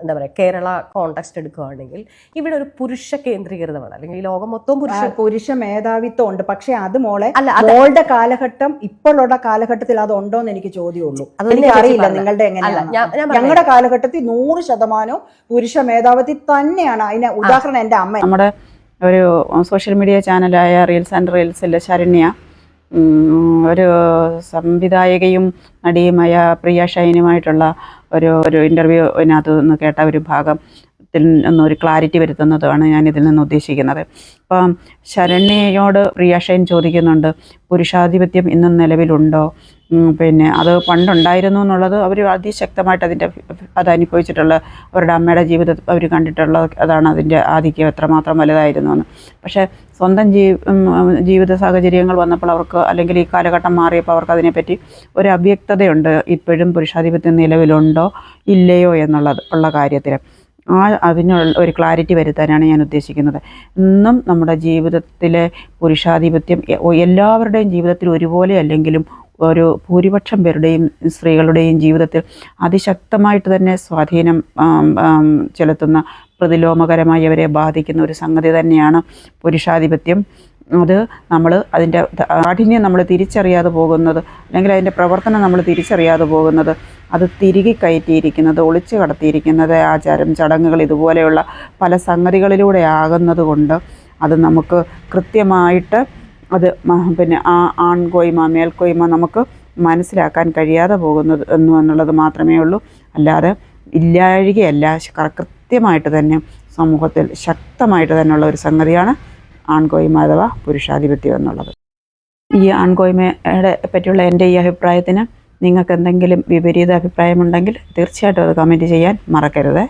എന്താ പറയുക കേരള കോണ്ടെക്സ്റ്റ് എടുക്കുകയാണെങ്കിൽ ഇവിടെ ഒരു പുരുഷ കേന്ദ്രീകൃതമാണ്, അല്ലെങ്കിൽ ഈ ലോകം മൊത്തം പുരുഷ മേധാവിത്വം ഉണ്ട്. പക്ഷെ അത് മോളുടെ കാലഘട്ടം ഇപ്പോഴുള്ള കാലഘട്ടത്തിൽ അത് ഉണ്ടോ എന്ന് എനിക്ക് ചോദ്യമുള്ളൂ. എനിക്ക് അറിയില്ല നിങ്ങളുടെ എങ്ങനെയാണ്. ഞങ്ങളുടെ കാലഘട്ടത്തിൽ 100% പുരുഷ മേധാവിത്വം തന്നെയാണ്. അതിന് ഉദാഹരണം എൻ്റെ അമ്മ. നമ്മുടെ ഒരു സോഷ്യൽ മീഡിയ ചാനലായ റീൽസ് ആൻഡ് റീൽസിലെ ശരണ്യ ഒരു സംവിധായകയും നടിയുമായ പ്രിയ ഷൈനുമായിട്ടുള്ള ഒരു ഇൻ്റർവ്യൂവിനകത്ത് നിന്ന് കേട്ട ഒരു ഭാഗത്തിൽ നിന്നൊരു ക്ലാരിറ്റി വരുത്തുന്നതാണ് ഞാനിതിൽ നിന്ന് ഉദ്ദേശിക്കുന്നത്. അപ്പം ശരണ്യയോട് പ്രിയ ഷൈൻ ചോദിക്കുന്നുണ്ട്, പുരുഷാധിപത്യം ഇന്നും നിലവിലുണ്ടോ, പിന്നെ അത് പണ്ടുണ്ടായിരുന്നു എന്നുള്ളത് അവർ അതിശക്തമായിട്ട് അതനുഭവിച്ചിട്ടുള്ള അവരുടെ അമ്മയുടെ ജീവിതത്തിൽ അവർ കണ്ടിട്ടുള്ള അതാണ് അതിൻ്റെ ആധിക്യം എത്രമാത്രം വലുതായിരുന്നു എന്ന്. പക്ഷേ സ്വന്തം ജീവിത സാഹചര്യങ്ങൾ വന്നപ്പോൾ അവർക്ക്, അല്ലെങ്കിൽ ഈ കാലഘട്ടം മാറിയപ്പോൾ അവർക്ക് അതിനെപ്പറ്റി ഒരു അവ്യക്തതയുണ്ട്. ഇപ്പോഴും പുരുഷാധിപത്യം നിലവിലുണ്ടോ ഇല്ലയോ ഉള്ള കാര്യത്തിൽ അതിനുള്ള ഒരു ക്ലാരിറ്റി വരുത്താനാണ് ഞാൻ ഉദ്ദേശിക്കുന്നത്. ഇന്നും നമ്മുടെ ജീവിതത്തിലെ പുരുഷാധിപത്യം എല്ലാവരുടെയും ജീവിതത്തിൽ ഒരുപോലെ അല്ലെങ്കിലും ഒരു ഭൂരിപക്ഷം പേരുടെയും സ്ത്രീകളുടെയും ജീവിതത്തിൽ അതിശക്തമായിട്ട് തന്നെ സ്വാധീനം ചെലുത്തുന്ന, പ്രതിലോമകരമായി അവരെ ബാധിക്കുന്ന ഒരു സംഗതി തന്നെയാണ് പുരുഷാധിപത്യം. അത് അതിൻ്റെ കാഠിന്യം നമ്മൾ തിരിച്ചറിയാതെ പോകുന്നത്, അല്ലെങ്കിൽ അതിൻ്റെ പ്രവർത്തനം നമ്മൾ തിരിച്ചറിയാതെ പോകുന്നത്, അത് തിരികെ കയറ്റിയിരിക്കുന്നത്, ഒളിച്ചു കടത്തിയിരിക്കുന്നത് ആചാരം, ചടങ്ങുകൾ, ഇതുപോലെയുള്ള പല സംഗതികളിലൂടെ ആകുന്നത് കൊണ്ട് അത് നമുക്ക് കൃത്യമായിട്ട് അത് പിന്നെ ആ ആൺകോയ്മ മേൽക്കോയ്മ നമുക്ക് മനസ്സിലാക്കാൻ കഴിയാതെ പോകുന്നത് എന്നുള്ളത് മാത്രമേ ഉള്ളൂ. അല്ലാതെ ഇല്ലാഴികയല്ല, കൃത്യമായിട്ട് തന്നെ സമൂഹത്തിൽ ശക്തമായിട്ട് തന്നെയുള്ള ഒരു സംഗതിയാണ് ആൺകോയ്മ അഥവാ പുരുഷാധിപത്യം എന്നുള്ളത്. ഈ ആൺകോയ്മയുടെ പറ്റിയുള്ള എൻ്റെ ഈ അഭിപ്രായത്തിന് നിങ്ങൾക്ക് എന്തെങ്കിലും വിപരീത അഭിപ്രായമുണ്ടെങ്കിൽ തീർച്ചയായിട്ടും അത് കമൻറ്റ് ചെയ്യാൻ മറക്കരുത്.